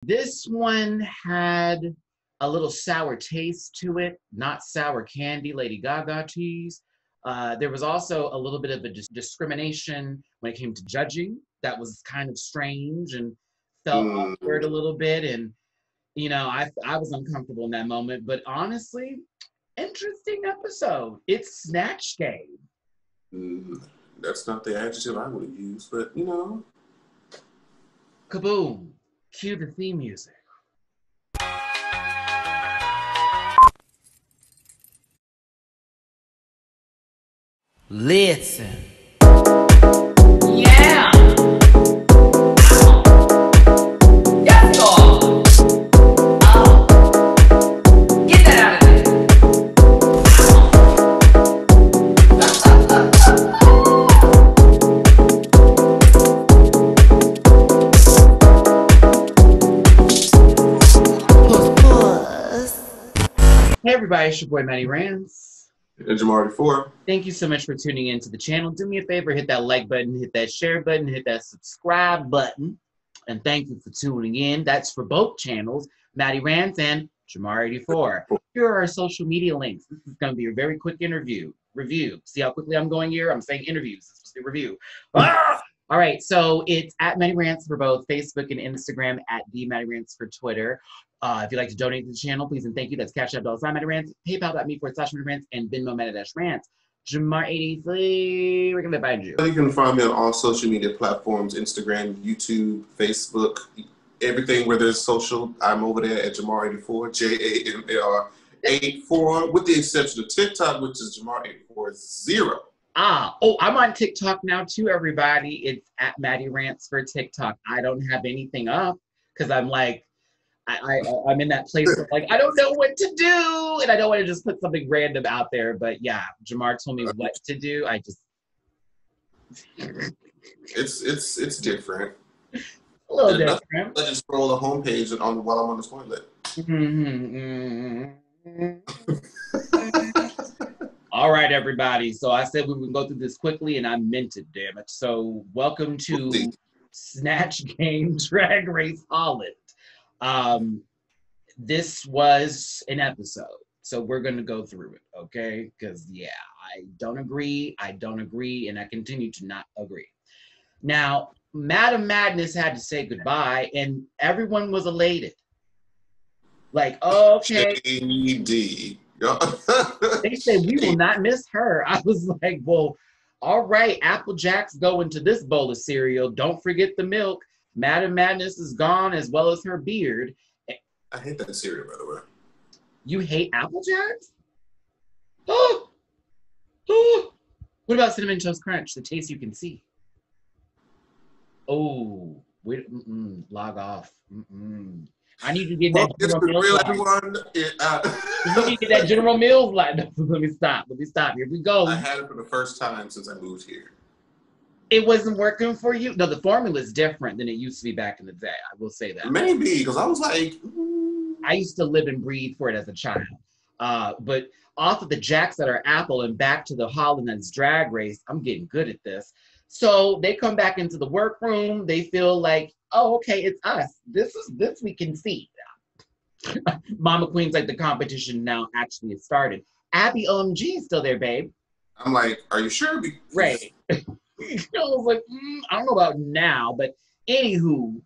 This one had a little sour taste to it, not sour candy, Lady Gaga tease. There was also a little bit of a discrimination when it came to judging. That was kind of strange and felt awkward a little bit. And, you know, I was uncomfortable in that moment. But honestly, interesting episode. It's Snatch Game. That's not the adjective I would have used, but, you know. Kaboom. Cue the theme music. Listen. Yeah. Yes, God. Get that out of there. Hey everybody, it's your boy Matty Rants. And Jamar 4. Thank you so much for tuning into the channel. Do me a favor, hit that like button, hit that share button, hit that subscribe button. And thank you for tuning in. That's for both channels, Matty Rants and Jamar 4. Here are our social media links. This is going to be a very quick review. See how quickly I'm going here? I'm saying interviews. It's supposed to be review. All right, so it's at Matty Rants for both Facebook and Instagram, at the Matty Rants for Twitter. If you'd like to donate to the channel, please and thank you. That's Cash App $MattyRants, PayPal.me/MattyRants, and Venmo Matty-Rants. Jamar 83, where can they find you? You can find me on all social media platforms, Instagram, YouTube, Facebook, everything where there's social. I'm over there at Jamar 84, Jamar 84, with the exception of TikTok, which is Jamar 840. I'm on TikTok now too, everybody. It's at Matty Rants for TikTok. I don't have anything up because I'm like, I'm in that place where like, I don't know what to do. And I don't want to just put something random out there. But yeah, Jamar told me what to do. I just. It's different. A little different. I just scroll the homepage while I'm on the toilet. All right, everybody. So I said we would go through this quickly, and I meant it, damn it. So welcome to Snatch Game Drag Race Holland. This was an episode, so we're going to go through it, okay? Because, yeah, I don't agree, and I continue to not agree. Now, Madam Madness had to say goodbye, and everyone was elated. Like, okay. JD. They said, we will not miss her. I was like, well, all right, Applejack's going to this bowl of cereal. Don't forget the milk. Madam Madness is gone, as well as her beard. I hate that cereal, by the way. You hate Applejacks? Oh! What about Cinnamon Toast Crunch? The taste you can see. Oh, wait, log off. I need to get that General Mills line. You need to get that General Mills line. Let me stop. Here we go. I had it for the first time since I moved here. It wasn't working for you? No, the formula is different than it used to be back in the day. I will say that. Maybe, because I was like... I used to live and breathe for it as a child. But off of the Jacks that are Apple and back to the Holland that's Drag Race, I'm getting good at this. So they come back into the workroom. They feel like, oh, okay, it's us. This we can see. Mama Queen's like the competition now actually has started. Abby OMG is still there, babe. I'm like, are you sure? Right. I was like, I don't know about now, but anywho.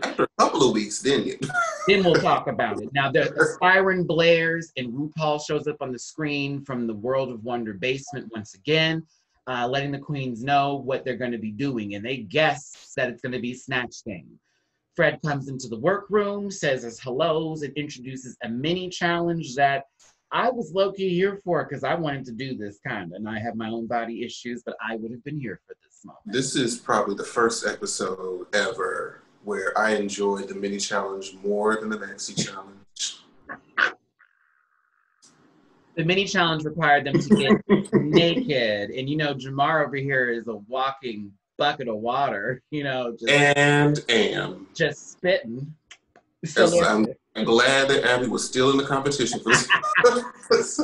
After a couple of weeks, then we'll talk about it. Now, the siren blares and RuPaul shows up on the screen from the World of Wonder basement once again, letting the queens know what they're going to be doing. And they guess that it's going to be Snatch Game. Fred comes into the workroom, says his hellos, and introduces a mini challenge that I was low-key here for because I wanted to do this kind of. And I have my own body issues, but I would have been here for this moment. This is probably the first episode ever where I enjoyed the mini challenge more than the maxi challenge. The mini challenge required them to get naked. And, you know, Jamar over here is a walking bucket of water, you know. Just spitting. So I'm glad that Abby was still in the competition for this.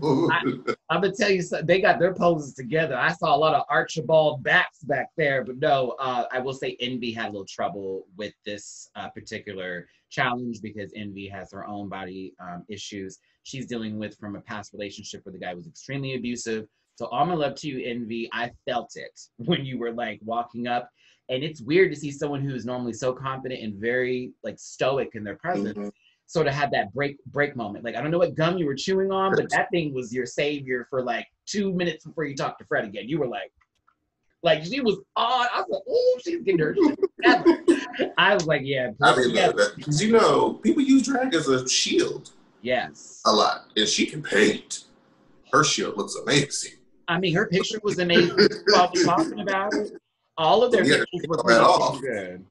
I'm gonna tell you something. They got their poses together. I saw a lot of Archibald backs back there, but no, I will say Envy had a little trouble with this particular challenge because Envy has her own body issues she's dealing with from a past relationship where the guy was extremely abusive. So all my love to you, Envy. I felt it when you were like walking up, and it's weird to see someone who's normally so confident and very like stoic in their presence. Sort of had that break moment. Like, I don't know what gum you were chewing on, but that thing was your savior for like 2 minutes before you talked to Fred again. You were like she was on. I was like, oh, she's getting her shit together. I was like, yeah. I mean, because you know, people use drag as a shield. Yes. A lot. And she can paint. Her shield looks amazing. I mean, her picture was amazing. While we're talking about it, all of their pictures were pretty good.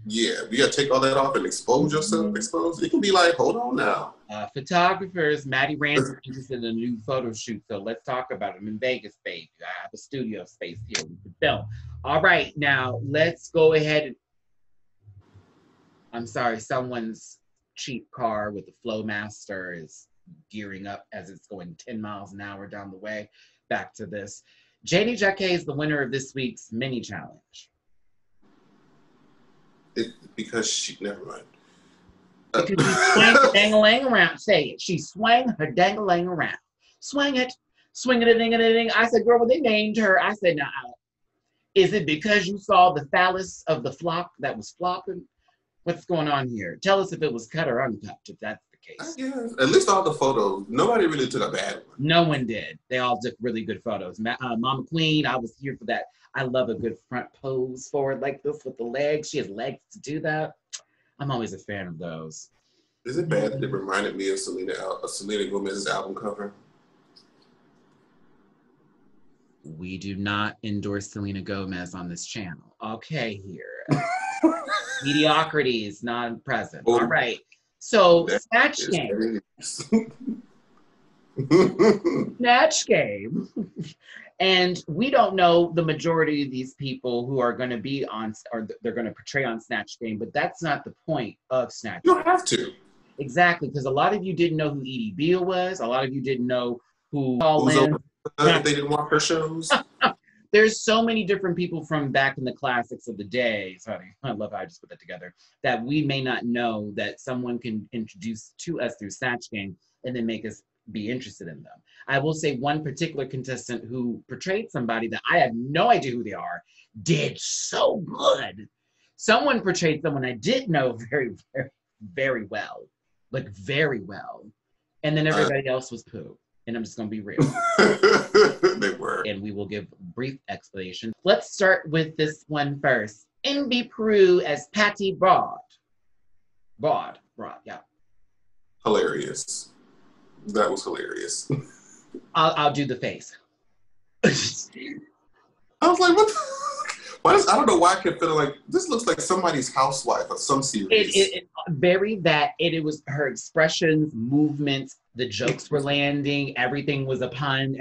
Yeah, you gotta take all that off and expose yourself. It can be like, hold on now. Photographers, Matty Rants is interested in a new photo shoot, so let's talk about it. I'm in Vegas, baby. I have a studio space here. We can film. All right, now let's go ahead. I'm sorry, someone's cheap car with the Flowmaster is gearing up as it's going 10 miles an hour down the way. Back to this. Janae Jacquet is the winner of this week's mini challenge. Because she, never mind. Because she swung her dang-a-lang around. Say it. She swung her dang-a-lang around. Swing it. Swing it a ding-a-ding. I said, girl, when they named her, I said, nah. Is it because you saw the phallus of the flock that was flopping? What's going on here? Tell us if it was cut or uncut, if that's the case. Yeah, at least all the photos. Nobody really took a bad one. No one did. They all took really good photos. Mama Queen, I was here for that. I love a good front pose forward like this with the legs. She has legs to do that. I'm always a fan of those. Is it bad that it reminded me of Selena Gomez's album cover? We do not endorse Selena Gomez on this channel. Okay, here. Mediocrity is not present. All right. So, Snatch Game. Snatch Game. And we don't know the majority of these people who are going to be on, or they're going to portray on Snatch Game, but that's not the point of Snatch Game. You don't have to. Exactly, because a lot of you didn't know who Edie Beale was. A lot of you didn't know who Holland. They didn't want her shows. There's so many different people from back in the classics of the day. Sorry, I love how I just put that together. That we may not know that someone can introduce to us through Snatch Game and then make us be interested in them. I will say one particular contestant who portrayed somebody that I have no idea who they are did so good. Someone portrayed someone I did know very, very, very well. Like very well. And then everybody else was poo. And I'm just gonna be real. They were. And we will give a brief explanation. Let's start with this one first. Envy Prue as Patty Broad, yeah. Hilarious. That was hilarious. I'll do the face. I was like, what the Why does, I don't know why I kept feeling like this looks like somebody's housewife of some series. It was her expressions, movements, the jokes were landing, everything was a pun,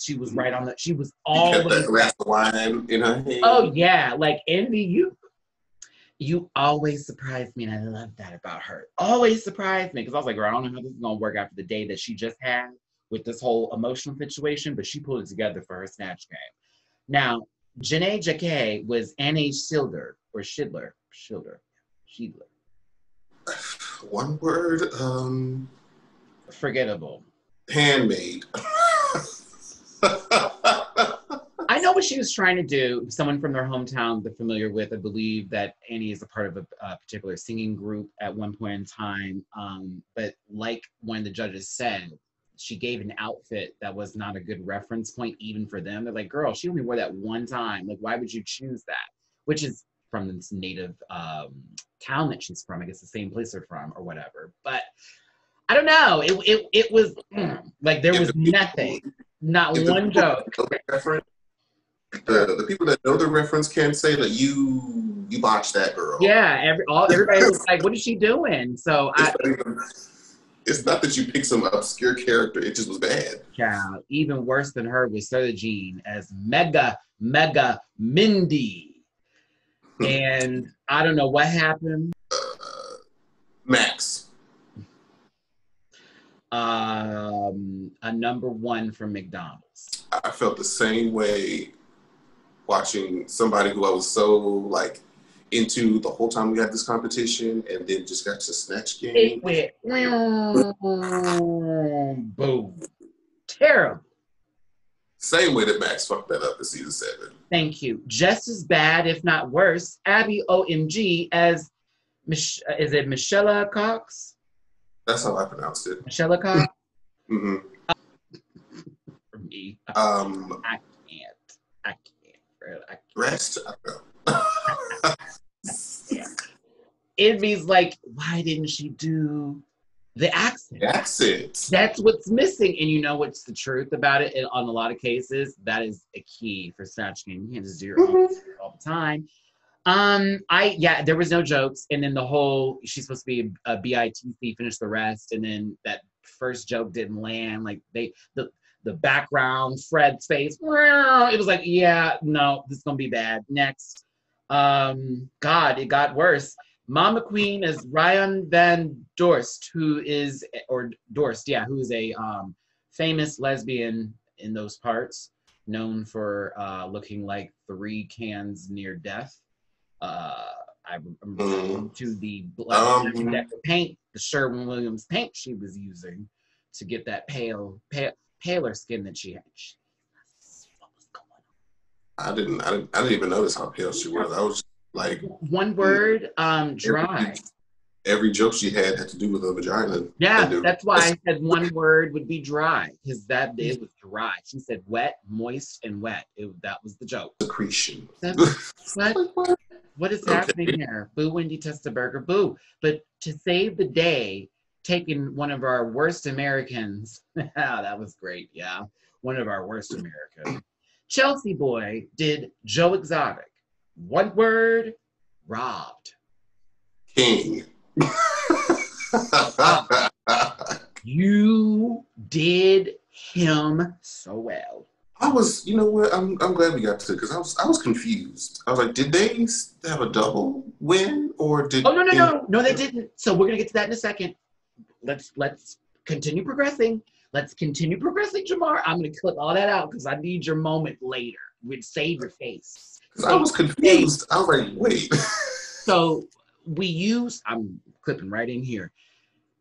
she was right on she was always. She kept that glass of wine in her hand. Oh yeah, like Envy, you always surprised me, and I love that about her. Always surprised me, because I was like, girl, I don't know how this is gonna work after the day that she just had with this whole emotional situation, but she pulled it together for her Snatch Game. Now, Janae Jacquet was Annie Schilder, or Schidler. One word, forgettable. Handmade. I know what she was trying to do. Someone from their hometown they're familiar with, I believe that Annie is a part of a particular singing group at one point in time. But like one of the judges said, she gave an outfit that was not a good reference point even for them. They're like, girl, she only wore that one time. Like, why would you choose that? Which is from this native town that she's from. I guess the same place they're from or whatever. But I don't know. It was like there was nothing. Not one joke. The people that know the reference can say that you botched that, girl. Yeah, everybody was like, what is she doing? So it's not that you picked some obscure character, it just was bad. Child, even worse than her was Soda Jean as Mega Mindy. And I don't know what Max. a #1 from McDonald's. I felt the same way watching somebody who I was so like into the whole time we had this competition, and then just got to Snatch Game. It went boom. Terrible. Same way that Max fucked that up in season 7. Thank you. Just as bad, if not worse, Abby OMG as is it Michelle Cox? That's how I pronounced it. Michelle Cox? Mm-hmm. For me. I can't. Rest? I don't know. It'd like, why didn't she do the accent? That's what's missing. And you know what's the truth about it? On a lot of cases, that is a key for Snatch Game. You can't just do your own all the time. There was no jokes. And then the whole, she's supposed to be a BITC, finish the rest. And then that first joke didn't land. Like the background, Fred's face, it was like, yeah, no, this is going to be bad. Next. God, it got worse. Mama Queen is Ryan Van Dorst, who is a famous lesbian in those parts, known for looking like 3 cans near death. I'm referring to the black paint, the Sherwin-Williams paint she was using to get that paler skin that she had. What was going on? I didn't even notice how pale she was. I was like, one word, dry. Every joke she had to do with her vagina. Yeah, that's why I said one word would be dry, because it was dry. She said wet, moist, and wet. That was the joke. Secretion. What is happening here? Boo, Wendy Testaberger, boo. But to save the day, taking one of our worst Americans. That was great, yeah. One of our worst Americans. Chelsea Boy did Joe Exotic. One word, robbed. King. You did him so well. You know what? I'm glad we got to, because I was confused. I was like, did they have a double win, or did? Oh no, they didn't. So we're gonna get to that in a second. Let's continue progressing. Jamar. I'm gonna clip all that out because I need your moment later. We'd save your face. Because I was confused. I was like, wait. So I'm clipping right in here.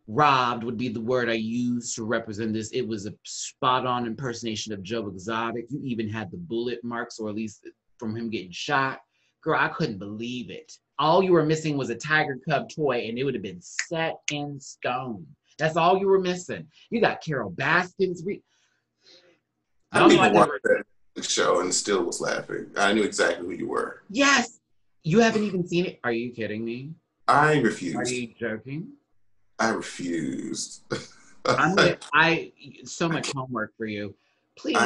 Robbed would be the word I used to represent this. It was a spot-on impersonation of Joe Exotic. You even had the bullet marks, or at least from him getting shot. Girl, I couldn't believe it. All you were missing was a tiger cub toy, and it would have been set in stone. That's all you were missing. You got Carol Baskins. I don't even watch that show and still was laughing. I knew exactly who you were. Yes. You haven't even seen it? Are you kidding me? I refused. Are you joking? I refused. So much homework for you. Please.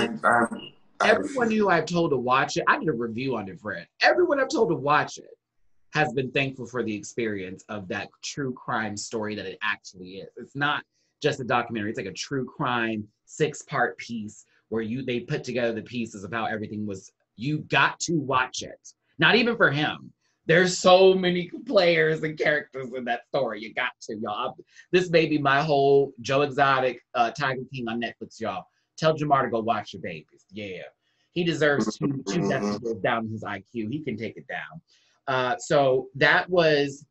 Everyone who I've told to watch it, I did a review on it, Fred. Everyone I've told to watch it has been thankful for the experience of that true crime story that it actually is. It's not just a documentary. It's like a true crime 6-part piece where they put together the pieces of how everything was. You got to watch it. Not even for him. There's so many players and characters in that story. You got to, y'all. This may be my whole Joe Exotic, Tiger King on Netflix, y'all. Tell Jamar to go watch your babies. Yeah. He deserves two decibels down his IQ. He can take it down. So that was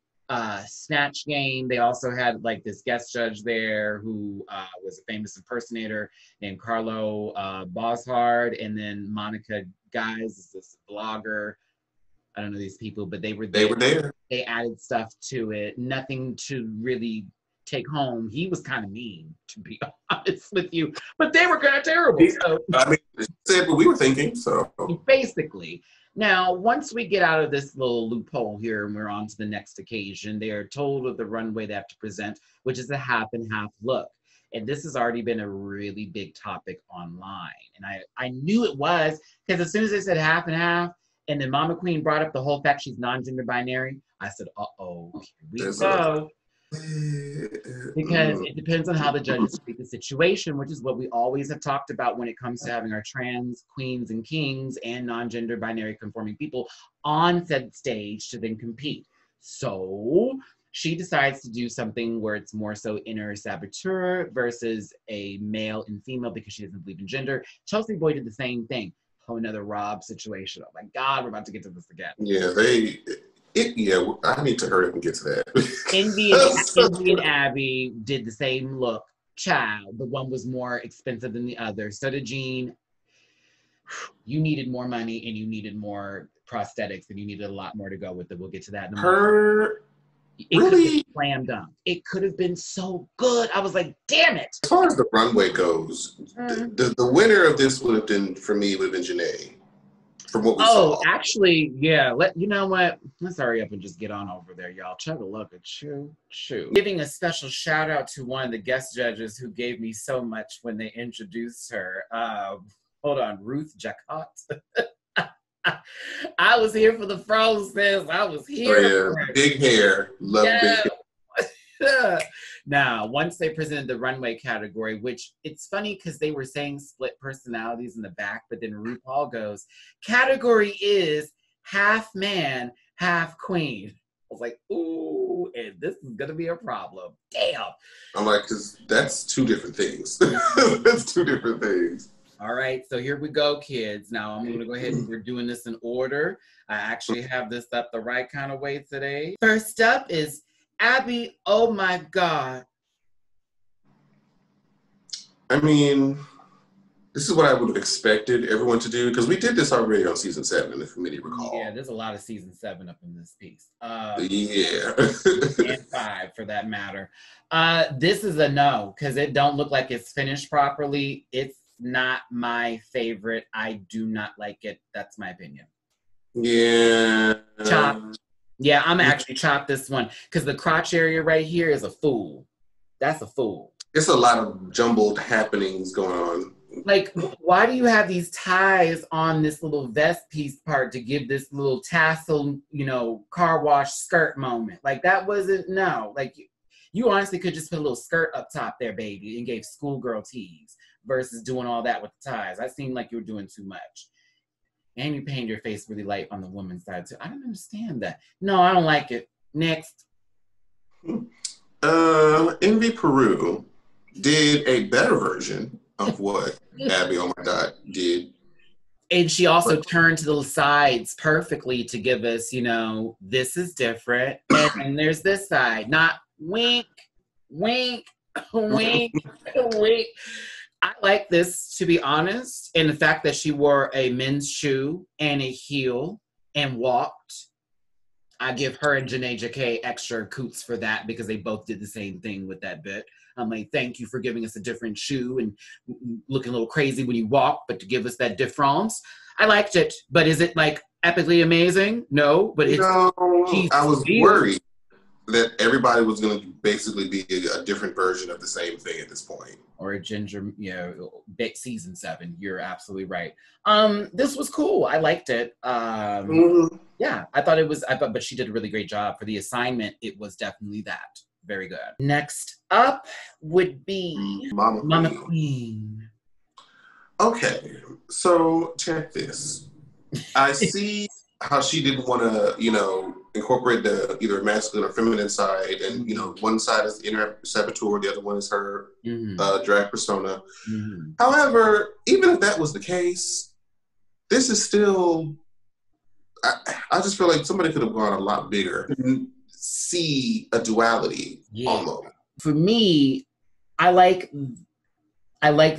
Snatch Game. They also had like this guest judge there who was a famous impersonator named Carlo Boshard. And then Monica Guys is this blogger. I don't know these people, but they were there. They added stuff to it. Nothing to really take home. He was kind of mean, to be honest with you. But they were kind of terrible. So, I mean, said what we were thinking, so. Basically. Now, once we get out of this little loophole here and we're on to the next occasion, they are told of the runway they have to present, which is a half and half look. And this has already been a really big topic online. And I knew it was, because as soon as they said half and half, and then Mama Queen brought up the whole fact she's non-gender binary, I said, uh-oh, here we go. Because it depends on how the judges treat the situation, which is what we always have talked about when it comes to having our trans queens and kings and non-gender binary conforming people on said stage to then compete. So She decides to do something where it's more so inner saboteur versus a male and female because she doesn't believe in gender. Chelsea Boy did the same thing. Oh, another Rob situation. Oh my God, we're about to get to this again. Yeah, I need to hurry up and get to that. Envy and Abby did the same look. Child, but one was more expensive than the other. So did Jean. You needed more money and you needed more prosthetics and you needed a lot more to go with it. We'll get to that in a moment. It really slam dunk. It could have been so good. I was like, damn it. As far as the runway goes, the winner of this would have been Janae. From what we saw. Oh, actually, yeah. You know what? Let's hurry up and just get on over there, y'all. Chug a look at Choo. Giving a special shout out to one of the guest judges who gave me so much when they introduced her. Hold on, Ruth Jacquet. I was here for the frozen. I was here. Oh, yeah. Big hair. Love big hair. Now, once they presented the runway category, which it's funny because they were saying split personalities in the back, but then RuPaul goes, category is half man, half queen. I was like, ooh, and this is going to be a problem. Damn. I'm like, because that's two different things. That's two different things. All right, so here we go, kids. Now I'm gonna go ahead and we're doing this in order. I actually have this up the right kind of way today. First up is Abby. Oh my God. I mean, this is what I would have expected everyone to do because we did this already on season 7, if many recall. Yeah, there's a lot of season 7 up in this piece. Yeah. And 5 for that matter. This is a no because it don't look like it's finished properly. It's not my favorite. I do not like it. That's my opinion. Yeah. Chop. Yeah, I'm actually chop this one because the crotch area right here is a fool. That's a fool. It's a lot of jumbled happenings going on. Like, why do you have these ties on this little vest piece part to give this little tassel, car wash skirt moment? Like, that wasn't, no. Like, you honestly could just put a little skirt up top there, baby, and gave schoolgirl tees versus doing all that with the ties. That seemed like you were doing too much. And you painted your face really light on the woman's side, too. I don't understand that. No, I don't like it. Next. Envy Peru did a better version of what Abby, oh my God, did. And she also turned to the sides perfectly to give us, this is different. And there's this side. Not wink, wink, wink, wink. I like this, to be honest. And the fact that she wore a men's shoe and a heel and walked. I give her and Janae Jacquet extra coots for that because they both did the same thing with that bit. I'm like, thank you for giving us a different shoe and looking a little crazy when you walk, but to give us that difference. I liked it, but is it like epically amazing? No, but it's. No, I was worried that everybody was going to basically be a different version of the same thing at this point. Or a ginger, season 7. You're absolutely right. This was cool. I liked it. Yeah, I thought it was, but she did a really great job. For the assignment, it was definitely that. Very good. Next up would be Mama Queen. Okay, so check this. I see how she didn't want to, incorporate the either masculine or feminine side, and one side is inner saboteur, the other one is her drag persona. Mm-hmm. However, even if that was the case, this is still. I just feel like somebody could have gone a lot bigger. See a duality almost. For me, I like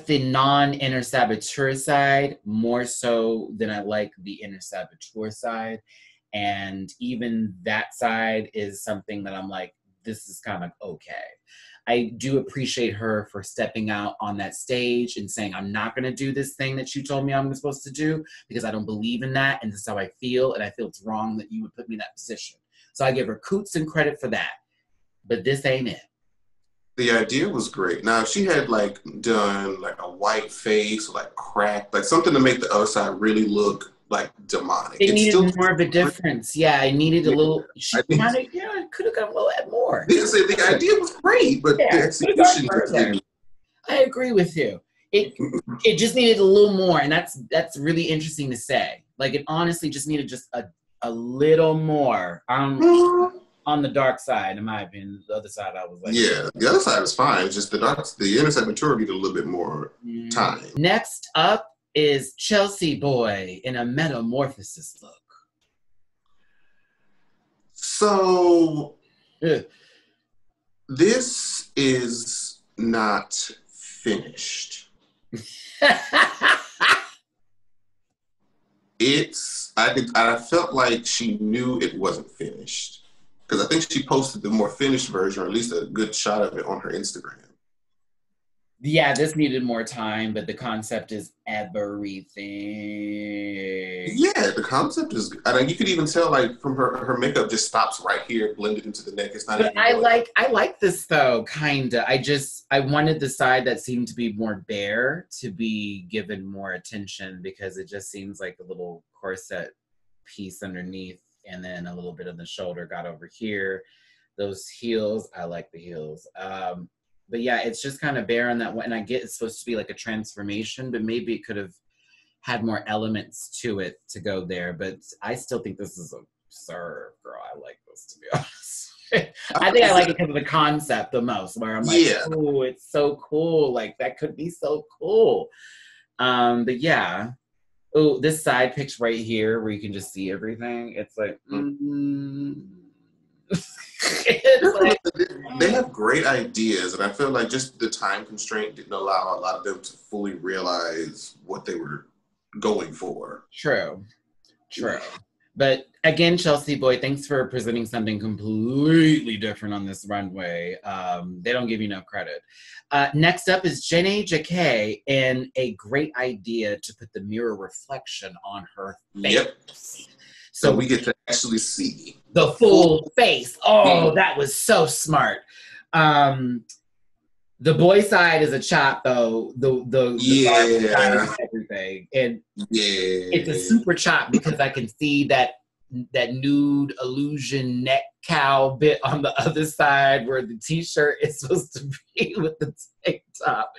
the non-inner saboteur side more so than I like the inner saboteur side. And even that side is something that I'm like, this is kind of okay. I do appreciate her for stepping out on that stage and saying, I'm not going to do this thing that you told me I'm supposed to do because I don't believe in that. And this is how I feel. And I feel it's wrong that you would put me in that position. So I give her coots and credit for that. But this ain't it. The idea was great. Now, if she had done a white face, cracked, something to make the other side really look demonic. It needed still more of a difference. Yeah, it needed a little. She could have got a little bit more. The idea was great, but the execution didn't. I agree with you. It just needed a little more, and that's really interesting to say. It honestly just needed just a little more. On the dark side, in my opinion. The other side, I was like, yeah, the other side is fine. It's just the inner side mature need a little bit more time. Next up is Chelsea Boy in a metamorphosis look. So this is not finished. I felt like she knew it wasn't finished because I think she posted the more finished version, or at least a good shot of it, on her Instagram. Yeah, this needed more time, but the concept is everything. Yeah, the concept is. I mean, you could even tell, like, from her makeup just stops right here, blended into the neck. It's not. But I like this though, kinda. I wanted the side that seemed to be more bare to be given more attention because it just seems like a little corset piece underneath, and then a little bit of the shoulder got over here. Those heels, I like the heels. But yeah, it's just kind of bare on that one. And I get it's supposed to be like a transformation, but maybe it could have had more elements to it to go there. But I still think this is absurd, girl. I like this, to be honest. I think I like it because of the concept the most, where I'm like, oh, it's so cool. Like, that could be so cool. But yeah. Oh, this side picture right here where you can just see everything. It's like, they have great ideas, and I feel like just the time constraint didn't allow a lot of them to fully realize what they were going for. True. But again, Chelsea Boy, thanks for presenting something completely different on this runway. They don't give you enough credit. Next up is Janae Jacquet, and a great idea to put the mirror reflection on her face. Yep. So we get to actually see the full face. Oh, that was so smart. The boy side is a chop, though. The side is everything, and it's a super chop because I can see that nude illusion neck cow bit on the other side where the t-shirt is supposed to be with the tank top.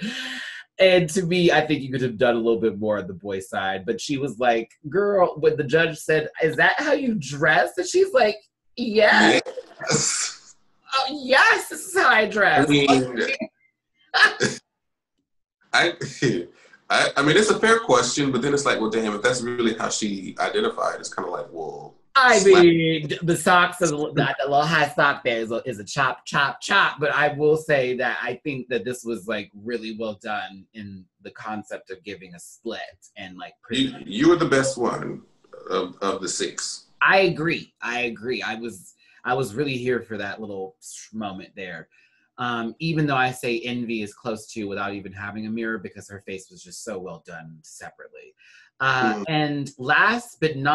And to me, I think you could have done a little bit more on the boy side. But she was like, girl, when the judge said, is that how you dress? And she's like, yes. Oh, yes, this is how I dress. I mean, it's a fair question, but then it's like, well, damn, if that's really how she identified, it's kind of like, well. I mean, the socks, the little high sock there is a chop. But I will say that I think that this was like really well done in the concept of giving a split and like. You were the best one of the six. I agree. I was really here for that little moment there. Even though I say Envy is close to without even having a mirror because her face was just so well done separately. And last and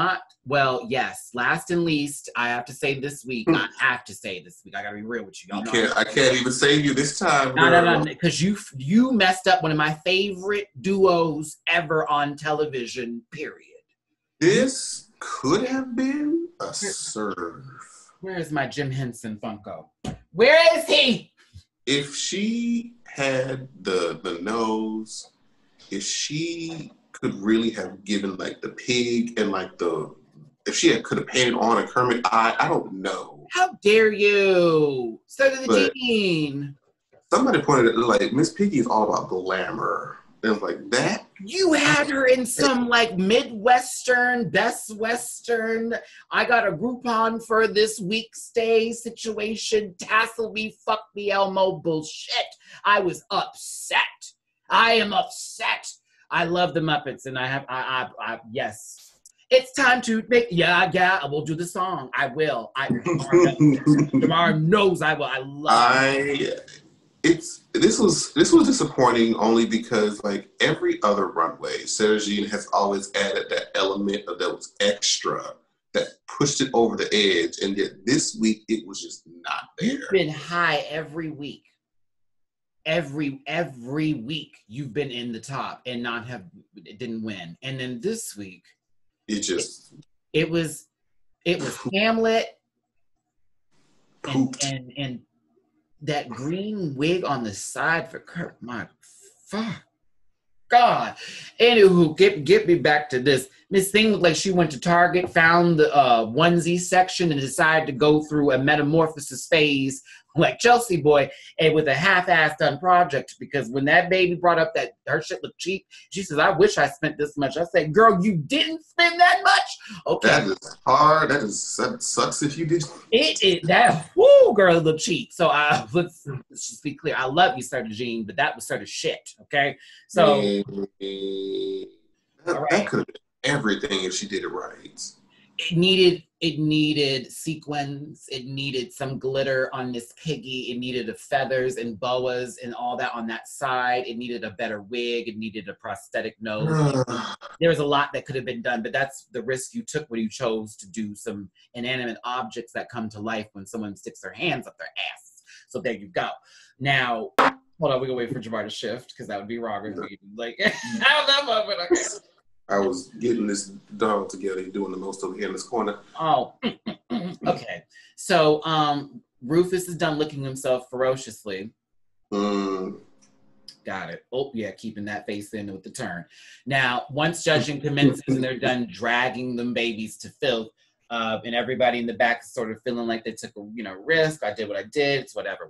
least, I have to say this week. I gotta be real with you. I can't even save you this time. No, because you messed up one of my favorite duos ever on television, period. This could have been a serve. Where is my Jim Henson Funko? Where is he? If she had the nose, if she could really have given like the pig and like if she could have painted on a Kermit eye, I don't know. How dare you? So did the Dean. Somebody pointed out, like, Miss Piggy is all about glamour. And it's like, that? You had her in some like Midwestern, Best Western, I got a Groupon for this weekstay situation, tassel me, fuck me, Elmo bullshit. I was upset. I am upset. I love the Muppets, and yes. It's time to make, I will do the song. I will. Jamar knows I will. I love it. This was disappointing only because, like, every other runway, Sarah Jean has always added that element that was extra, that pushed it over the edge, and yet this week it was just not there. You've been high every week. Every week you've been in the top and it didn't win. And then this week it was Hamlet and that green wig on the side for Kurt. My fuck. God. Anywho, get me back to this. Miss Thing looked like she went to Target, found the onesie section, and decided to go through a metamorphosis phase like Chelsea Boy, and with a half-assed done project. Because when that baby brought up that her shit looked cheap, she says, "I wish I spent this much." I said, "Girl, you didn't spend that much." Okay, that is hard. That sucks if you did. It is that. Woo, girl, it looked cheap. So let's just be clear. I love you, Sir Jean, but that was sort of shit. Okay, so that could have been everything if she did it right. It needed sequins. It needed some glitter on Miss Piggy. It needed the feathers and boas and all that on that side. It needed a better wig. It needed a prosthetic nose. There was a lot that could have been done, but that's the risk you took when you chose to do some inanimate objects that come to life when someone sticks their hands up their ass. So there you go. Now, hold on, we're gonna wait for Jamar to shift because that would be wrong. Like, I don't know, but okay. I was getting this dog together, doing the most over here in this corner. Oh, okay. So Rufus is done licking himself ferociously. Got it. Oh, yeah, keeping that face in with the turn. Now, once judging commences and they're done dragging them babies to filth, and everybody in the back is sort of feeling like they took a risk. I did what I did. It's whatever,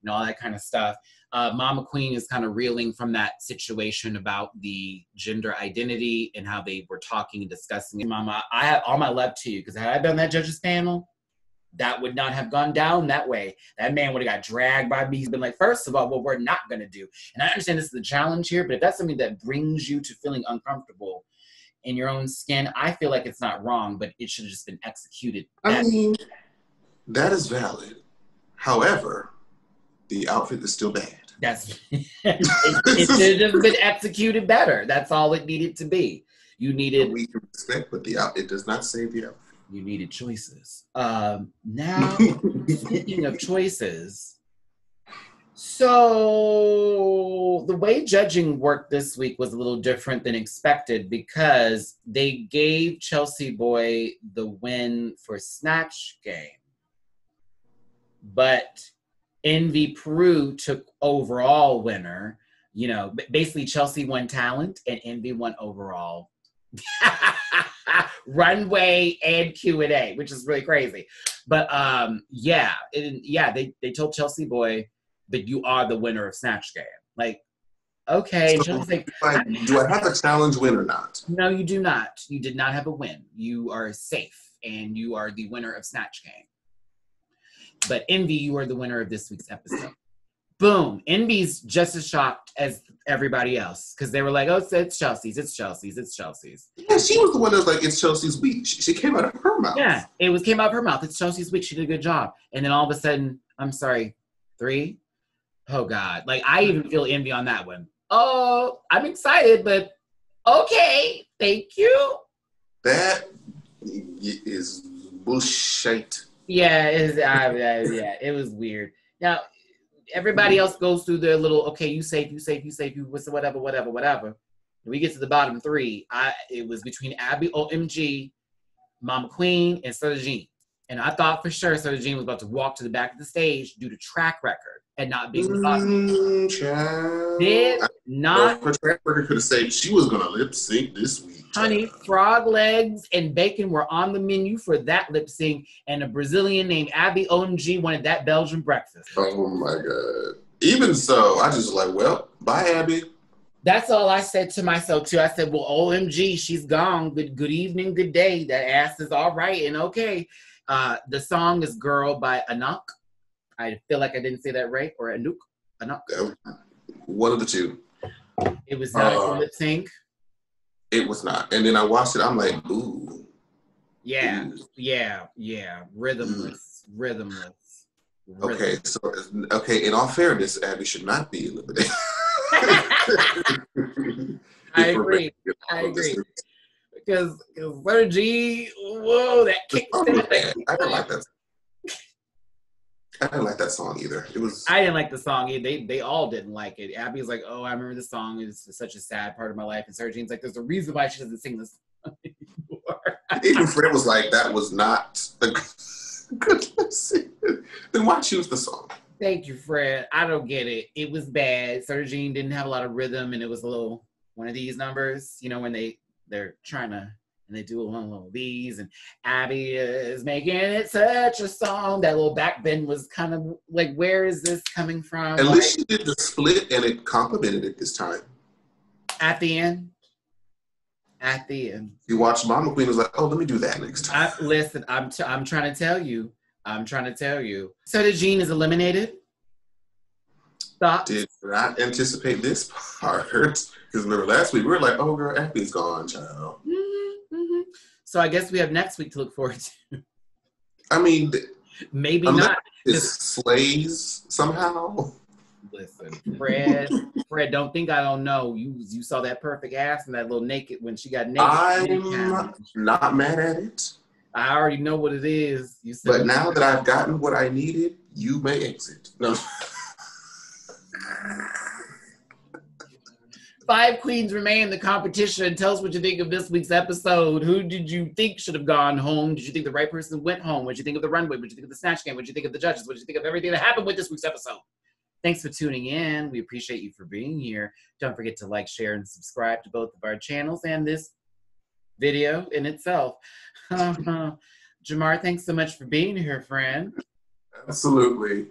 all that kind of stuff. Mama Queen is kind of reeling from that situation about the gender identity and how they were talking and discussing it. Mama, I have all my love to you, because had I done that judges panel, that would not have gone down that way. That man would have got dragged by me. He's been like, first of all, what we're not going to do. And I understand this is a challenge here, but if that's something that brings you to feeling uncomfortable in your own skin, I feel like it's not wrong, but it should have just been executed. I mean, that is valid. However, the outfit is still bad. It should have been executed better. That's all it needed to be. You needed. We can respect, but it does not save the outfit. You needed choices. Now, speaking of choices, so the way judging worked this week was a little different than expected because they gave Chelsea Boy the win for Snatch Game, but Envy Peru took overall winner. Basically Chelsea won talent and Envy won overall. Runway and Q&A, which is really crazy. But they told Chelsea Boy that you are the winner of Snatch Game. Like, okay. So, do I have a challenge win or not? No, you do not. You did not have a win. You are safe and you are the winner of Snatch Game. But Envy, you are the winner of this week's episode. Boom. Envy's just as shocked as everybody else because they were like, oh, it's Chelsea's. Yeah, she was the one that was like, it's Chelsea's week. She came out of her mouth. Yeah, came out of her mouth. It's Chelsea's week. She did a good job. And then all of a sudden, I'm sorry, 3? Oh, God. Like, I even feel envy on that one. Oh, I'm excited, but okay. Thank you. That is bullshit. Yeah, it was weird. Now, everybody else goes through their little, okay, you safe, whatever. We get to the bottom 3. It was between Abby, OMG, Mama Queen, and Sir Jean. And I thought for sure Sir Jean was about to walk to the back of the stage due to track record and not being the bottom. Her track record could have said she was going to lip sync this week. Honey, frog legs and bacon were on the menu for that lip sync, and a Brazilian named Abby OMG wanted that Belgian breakfast. Oh my God. Even so, I just like, well, bye, Abby. That's all I said to myself too. I said, well, OMG, she's gone. Good evening, good day. That ass is all right and okay. The song is Girl by Anok. I feel like I didn't say that right. Or Anok. One of the two. It was not a lip sync. It was not. And then I watched it. I'm like, ooh. Yeah. Ooh. Yeah. Rhythmless. Okay. So, in all fairness, Abby should not be eliminated. I agree. Because Sir G, whoa, that kick. I didn't like that. I didn't like that song either. I didn't like the song either. They all didn't like it. Abby's like, oh, I remember this song. It's such a sad part of my life. And Sir Jean's like, there's a reason why she doesn't sing this song anymore. Even Fred was like, that was not a good lip sync. Then why choose the song? Thank you, Fred. I don't get it. It was bad. Sir Jean didn't have a lot of rhythm, and it was a little one of these numbers, you know, when they're trying to, and they do a little of these, and Abby is making it such a song. That little back bend was kind of like, where is this coming from? At least she did the split and it complimented it this time. At the end. At the end. You watched Mama Queen was like, oh, let me do that next time. Listen, I'm trying to tell you. So the Jean is eliminated. Thoughts? Did not anticipate this part. Because remember last week, we were like, oh, girl, Abby's gone, child. So I guess we have next week to look forward to. I mean, maybe not. It slays somehow. Listen, Fred, don't think I don't know. You saw that perfect ass and that little naked when she got naked. I'm not mad at it. I already know what it is. You said, but now that I've gotten what I needed, you may exit. No. 5 queens remain in the competition. Tell us what you think of this week's episode. Who did you think should have gone home? Did you think the right person went home? What did you think of the runway? What did you think of the snatch game? What did you think of the judges? What did you think of everything that happened with this week's episode? Thanks for tuning in. We appreciate you for being here. Don't forget to like, share, and subscribe to both of our channels and this video in itself. Jamar, thanks so much for being here, friend. Absolutely.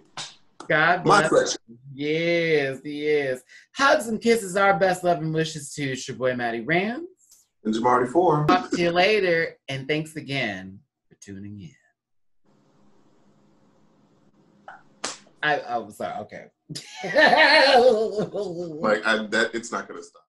God bless. My pleasure. Yes. Hugs and kisses, our best love and wishes to your boy Matty Rants. And Jamar 4. Talk to you later, and thanks again for tuning in. I'm sorry, okay. Like, it's not going to stop.